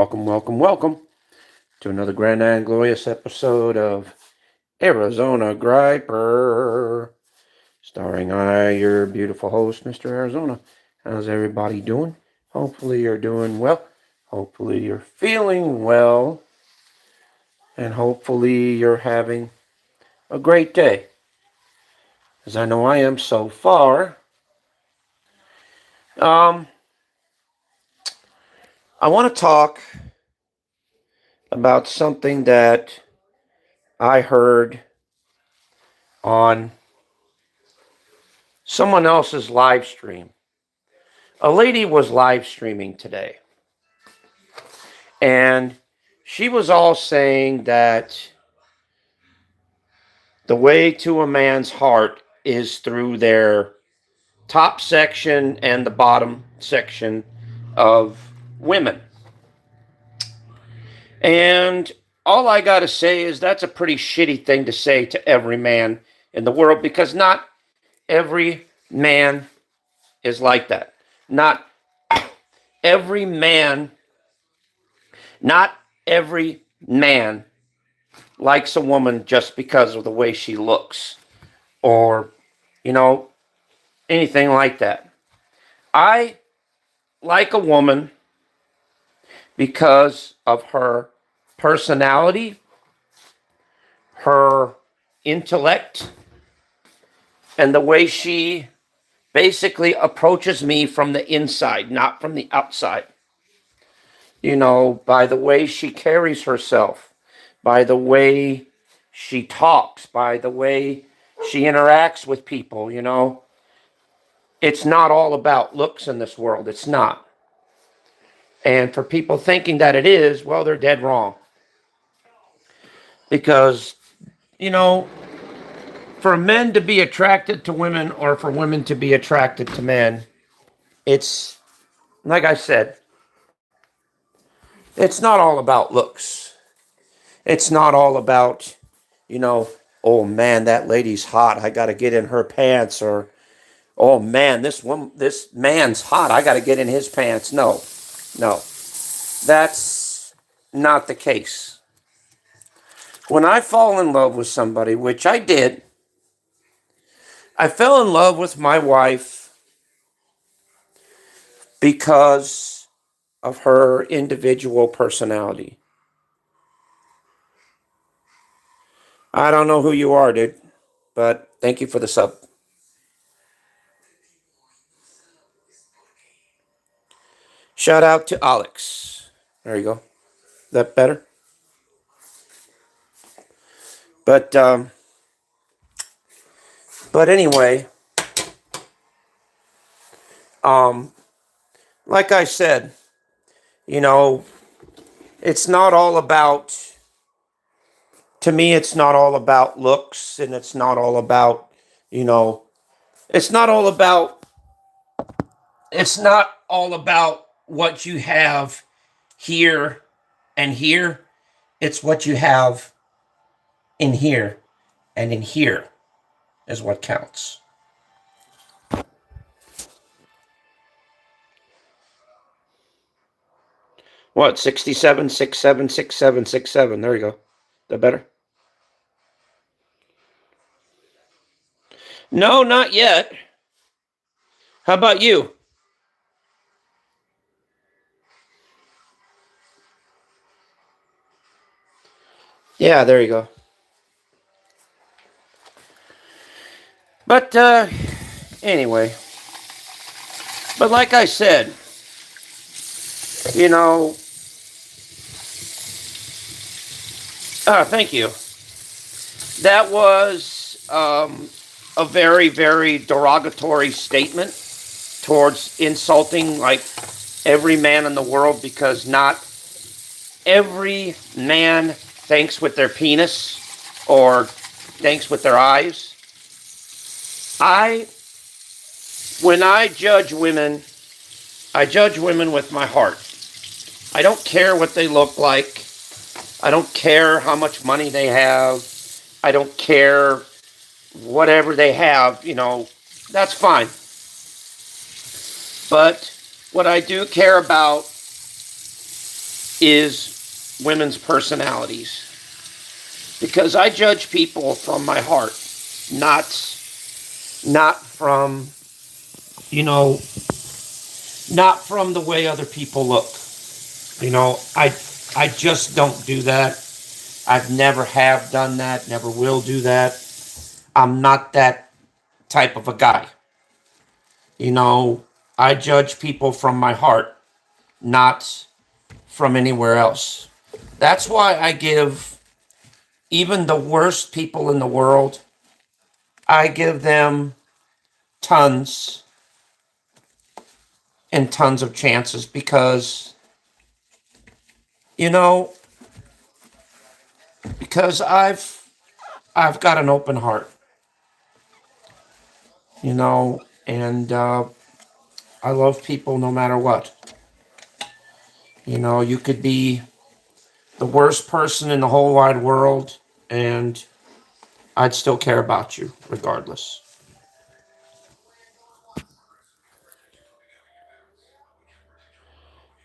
Welcome, welcome, welcome to another grand and glorious episode of Arizona Griper, starring I, your beautiful host, Mr. Arizona. How's everybody doing? Hopefully you're doing well. Hopefully you're feeling well. And hopefully you're having a great day. As I know I am so far. Um, I want to talk about something that I heard on someone else's live stream. A lady was live streaming today, and she was all saying that the way to a man's heart is through their top section and the bottom section of women. And all I got to say is that's a pretty shitty thing to say to every man in the world, because not every man is like that. Not every man, not every man likes a woman just because of the way she looks or, you know, anything like that. I like a woman because of her personality, her intellect, and the way she basically approaches me from the inside, not from the outside. You know, by the way she carries herself, by the way she talks, by the way she interacts with people, you know. It's not all about looks in this world. It's not. And for people thinking that it is, well, they're dead wrong. Because, you know, for men to be attracted to women or for women to be attracted to men, it's, like I said, it's not all about looks. It's not all about, you know, oh man, that lady's hot. I got to get in her pants. Or, oh man, this man's hot. I got to get in his pants. No, no, that's not the case. When I fall in love with somebody, which I did, I fell in love with my wife because of her individual personality. I don't know who you are, dude, but thank you for the sub. Shout out to Alex. There you go. Is that better? But anyway, um, like I said, you know, it's not all about. To me, it's not all about looks, and it's not all about, you know, it's not all about. It's not all about what you have here and here. It's what you have in here and in here is what counts. What, 67, 67, 67, 67. There you go. That better? No, not yet. How about you? Yeah, there you go. But anyway, but like I said, you know, thank you. That was a very, very derogatory statement towards insulting like every man in the world, because not every man thinks with their penis or thinks with their eyes. I, when I judge women, I judge women with my heart. I don't care what they look like. I don't care how much money they have. I don't care whatever they have, you know, that's fine. But what I do care about is women's personalities. Because I judge people from my heart, not from, you know, not from the way other people look. I just don't do that. I've never have done that, never will do that. I'm not that type of a guy. You know, I judge people from my heart, not from anywhere else. That's why I give even the worst people in the world, I give them tons and tons of chances because, you know, because I've got an open heart, and I love people no matter what. You could be the worst person in the whole wide world, and I'd still care about you regardless.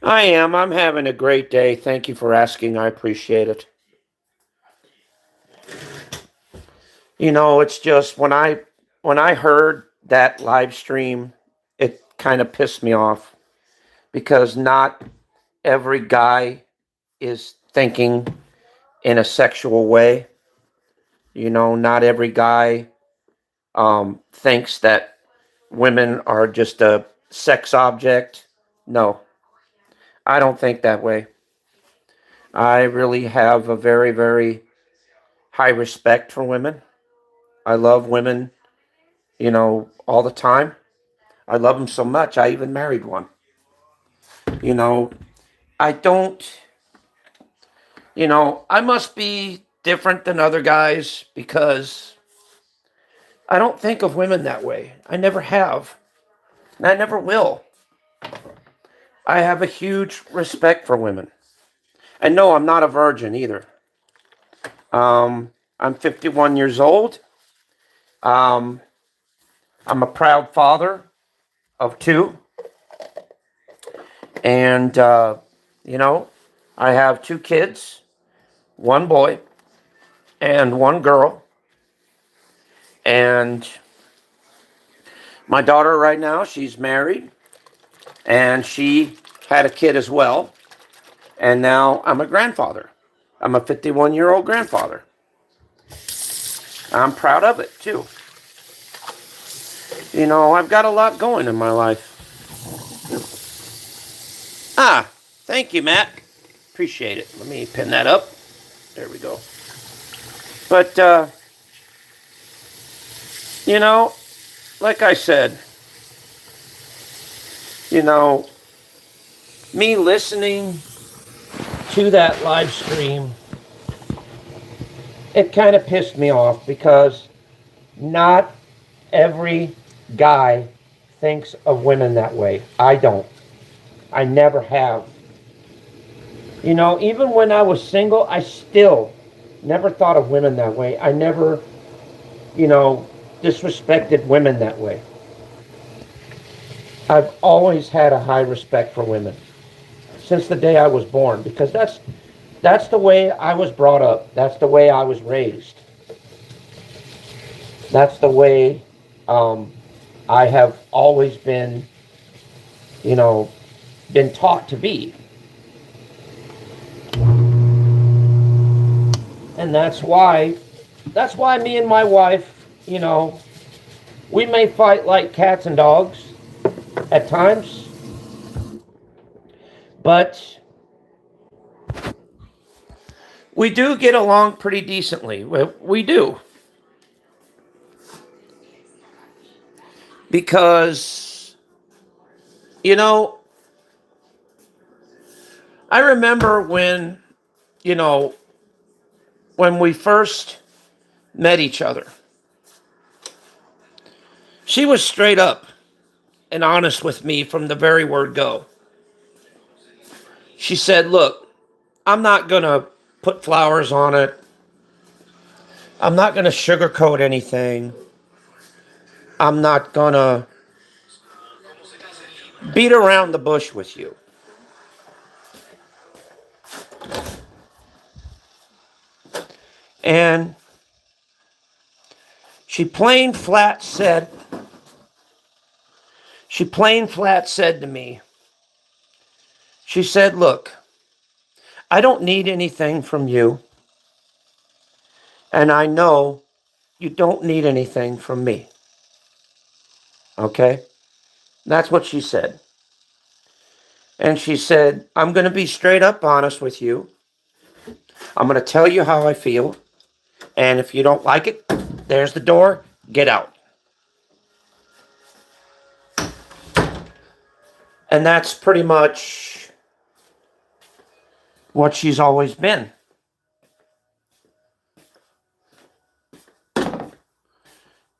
I am. I'm having a great day. Thank you for asking. I appreciate it. It's just when I heard that live stream, it kind of pissed me off because not every guy is thinking in a sexual way. Not every guy thinks that women are just a sex object. No, I don't think that way. I really have a very, very high respect for women. I love women, all the time. I love them so much, I even married one. You know, I don't, I must be different than other guys because I don't think of women that way. I never have, and I never will. I have a huge respect for women. And no, I'm not a virgin either. I'm 51 years old. Um, I'm a proud father of two. And, you know, I have two kids, one boy and one girl. And my daughter right now, she's married and she had a kid as well. And now I'm a grandfather. I'm a 51-year-old grandfather. I'm proud of it too. I've got a lot going in my life. Ah, thank you, Matt. Appreciate it. Let me pin that up. There we go. But, you know, like I said, you know, me listening to that live stream, it kind of pissed me off because not every guy thinks of women that way. I don't. I never have. Even when I was single, I still never thought of women that way. I never, you know, disrespected women that way. I've always had a high respect for women since the day I was born because that's the way I was brought up. That's the way I was raised. That's the way I have always been, you know, been taught to be. And that's why me and my wife, we may fight like cats and dogs at times, but we do get along pretty decently. We do. Because, you know, I remember you know, when we first met each other, she was straight up and honest with me from the very word go. She said, look, I'm not going to put flowers on it. I'm not going to sugarcoat anything. I'm not going to beat around the bush with you. And she plain flat said to me, she said, look, I don't need anything from you. And I know you don't need anything from me. Okay? That's what she said. And she said, I'm going to be straight up honest with you. I'm going to tell you how I feel. And if you don't like it, there's the door. Get out. And that's pretty much what she's always been.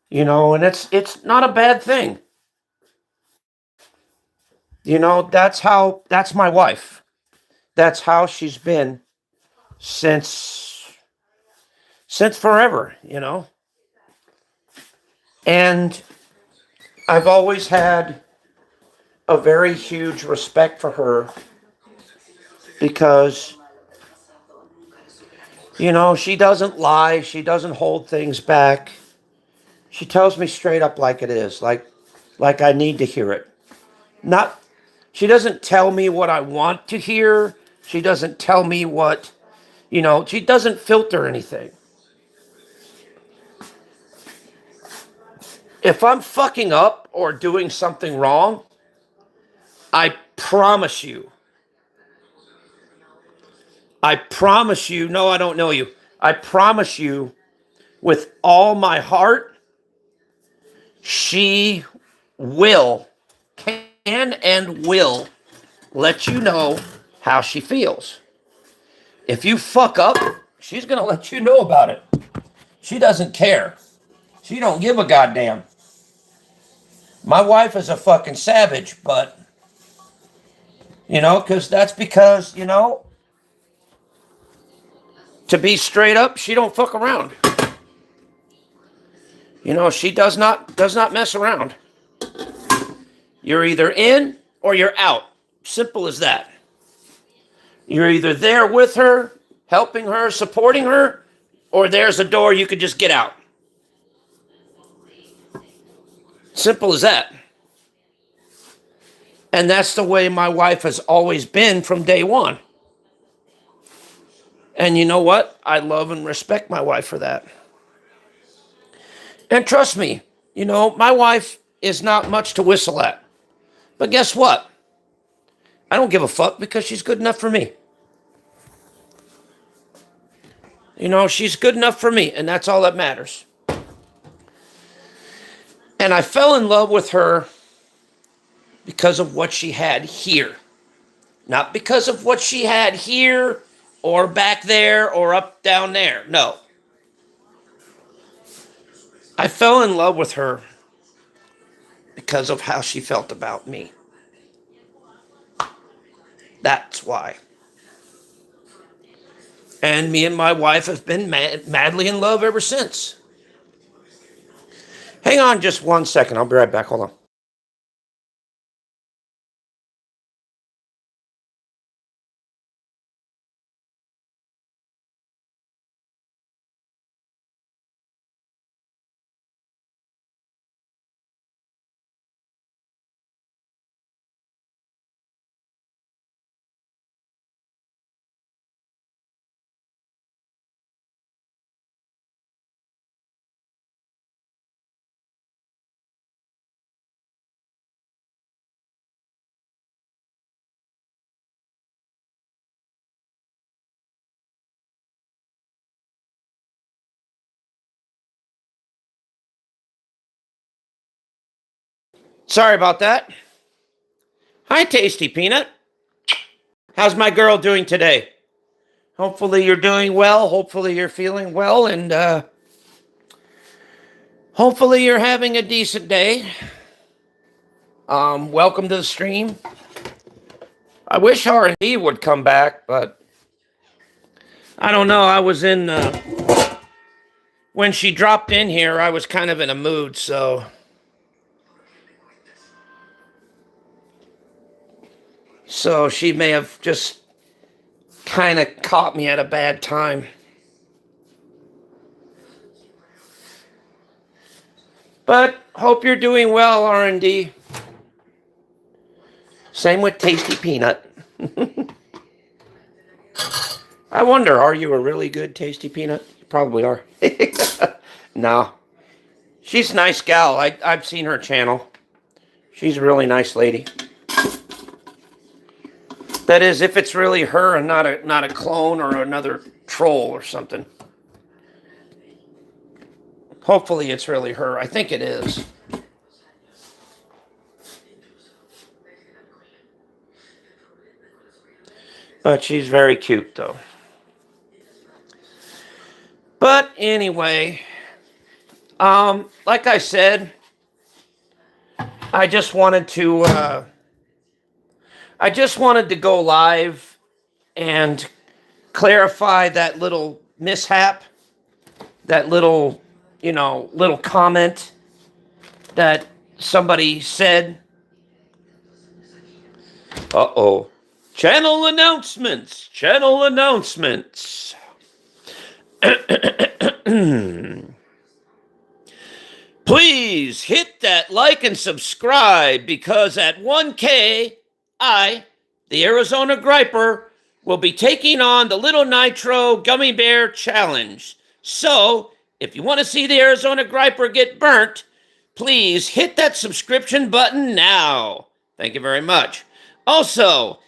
You know, and it's not a bad thing. You know, that's my wife. That's how she's been since forever, you know. And I've always had a very huge respect for her because, you know, she doesn't lie. She doesn't hold things back. She tells me straight up like it is, like I need to hear it. She doesn't tell me what I want to hear. She doesn't tell me what, you know, she doesn't filter anything. If I'm fucking up or doing something wrong, I promise you, no, I don't know you. I promise you with all my heart, she can and will let you know how she feels. If you fuck up, she's going to let you know about it. She doesn't care. She don't give a goddamn. My wife is a fucking savage, but, you know, because, you know, to be straight up, she don't fuck around. You know, she does not mess around. You're either in or you're out. Simple as that. You're either there with her, helping her, supporting her, or there's a door you could just get out. Simple as that. And that's the way my wife has always been from day one. And you know what? I love and respect my wife for that. And trust me, you know, my wife is not much to whistle at. But guess what? I don't give a fuck because she's good enough for me. You know, she's good enough for me, and that's all that matters. And I fell in love with her because of what she had here. Not because of what she had here or back there or up down there. No. I fell in love with her because of how she felt about me. That's why. And me and my wife have been madly in love ever since. Hang on just 1 second. I'll be right back. Hold on. Sorry about that. Hi, Tasty Peanut. How's my girl doing today? Hopefully you're doing well. Hopefully you're feeling well. And hopefully you're having a decent day. Welcome to the stream. I wish R&D would come back, but I don't know. I was in... when she dropped in here, I was kind of in a mood, so... So she may have just kind of caught me at a bad time. But hope you're doing well, R&D. Same with Tasty Peanut. I wonder, are you a really good Tasty Peanut? You probably are. No. She's a nice gal. I've seen her channel. She's a really nice lady. That is, if it's really her and not a clone or another troll or something. Hopefully it's really her. I think it is. But she's very cute, though. But anyway, like I said, I just wanted to go live and clarify that little mishap, that little comment that somebody said. Uh-oh. Channel announcements. Please hit that like and subscribe, because at 1K, I, the Arizona Griper, will be taking on the Little Nitro Gummy Bear Challenge. So, if you want to see the Arizona Griper get burnt, please hit that subscription button now. Thank you very much. Also,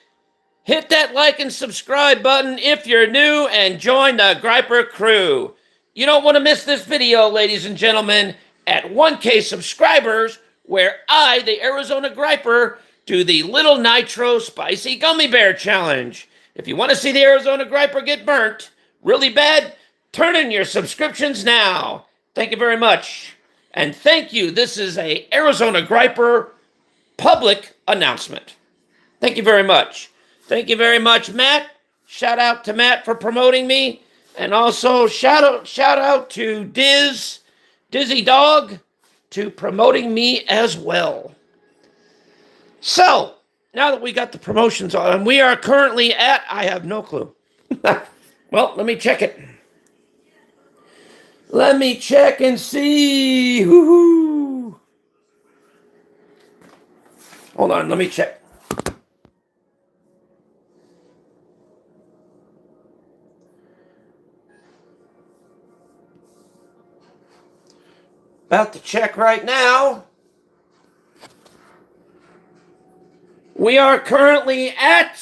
hit that like and subscribe button if you're new and join the Griper crew. You don't want to miss this video, ladies and gentlemen, at 1K subscribers, where I, the Arizona Griper, do the Little Nitro Spicy Gummy Bear Challenge. If you want to see the Arizona Griper get burnt really bad, turn in your subscriptions now. Thank you very much. And thank you. This is a Arizona Griper public announcement. Thank you very much. Thank you very much, Matt. Shout out to Matt for promoting me. And also shout out to Dizzy Dog, to promoting me as well. So, now that we got the promotions on, we are currently at, I have no clue. Well, let me check it. Let me check and see. Woo-hoo. Hold on, let me check. About to check right now. We are currently at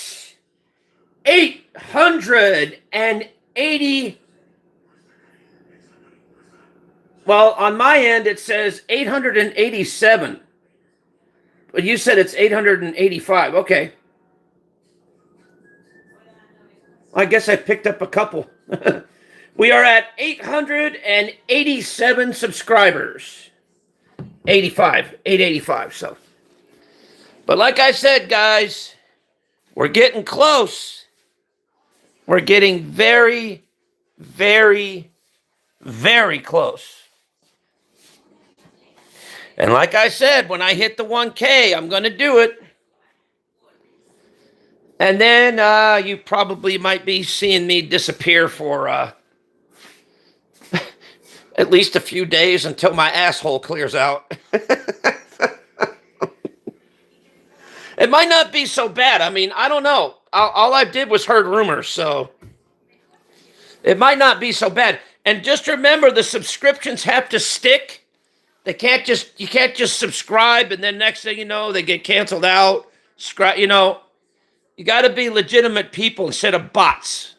880. Well, on my end, it says 887. But you said it's 885. Okay. I guess I picked up a couple. We are at 887 subscribers. 885, so. But like I said, guys, we're getting close. We're getting very, very, very close. And like I said, when I hit the 1K, I'm going to do it. And then you probably might be seeing me disappear for at least a few days until my asshole clears out. It might not be so bad. I mean, I don't know. All I did was heard rumors, so it might not be so bad. And just remember, the subscriptions have to stick. You can't just subscribe and then next thing you know, they get canceled out. You got to be legitimate people instead of bots,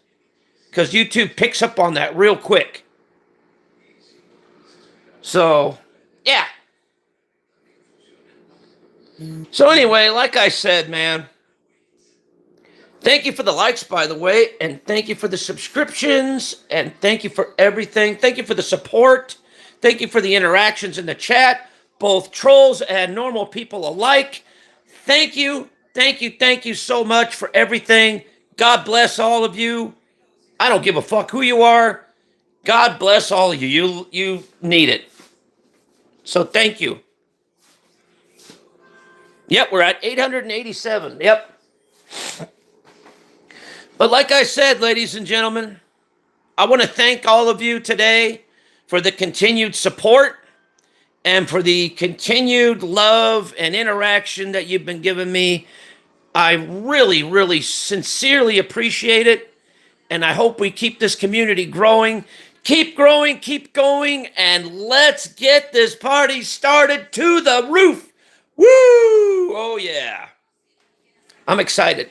because YouTube picks up on that real quick. So, yeah. So anyway, like I said, man, thank you for the likes, by the way, and thank you for the subscriptions, and thank you for everything. Thank you for the support. Thank you for the interactions in the chat, both trolls and normal people alike. Thank you so much for everything. God bless all of you. I don't give a fuck who you are. God bless all of you. You need it. So thank you. Yep, we're at 887. Yep. But like I said, ladies and gentlemen, I want to thank all of you today for the continued support. and for the continued love and interaction that you've been giving me. I really, really sincerely appreciate it. And I hope we keep this community growing. Keep growing, keep going, and let's get this party started to the roof. Woo! Oh, yeah. I'm excited.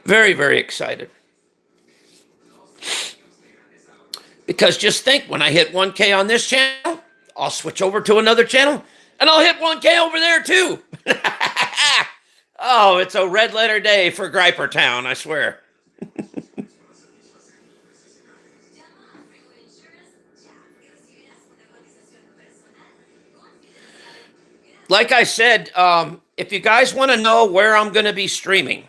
Very, very excited. Because just think, when I hit 1K on this channel, I'll switch over to another channel, and I'll hit 1K over there too. Oh, it's a red letter day for Griper Town, I swear. Like I said, if you guys want to know where I'm going to be streaming,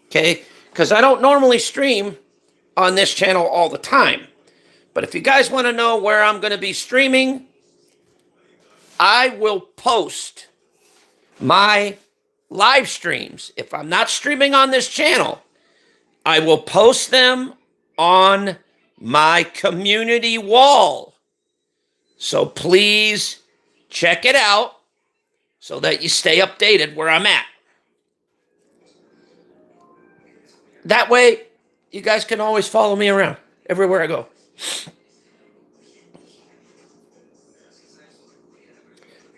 okay, because I don't normally stream on this channel all the time. But if you guys want to know where I'm going to be streaming, I will post my live streams. If I'm not streaming on this channel, I will post them on my community wall. So please check it out so that you stay updated where I'm at. That way, you guys can always follow me around everywhere I go.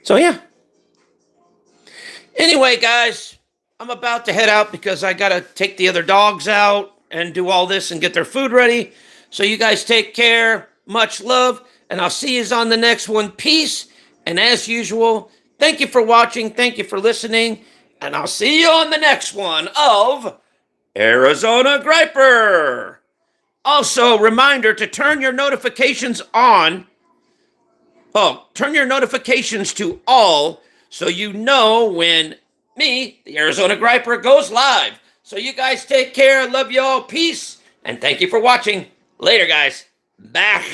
So, yeah. Anyway, guys, I'm about to head out because I got to take the other dogs out and do all this and get their food ready. So, you guys take care. Much love. And I'll see you on the next one. Peace. And as usual, thank you for watching. Thank you for listening. And I'll see you on the next one of Arizona Griper. Also, reminder to turn your notifications on. Oh, turn your notifications to all so you know when me, the Arizona Griper, goes live. So you guys take care. Love you all. Peace. And thank you for watching. Later, guys. Bye.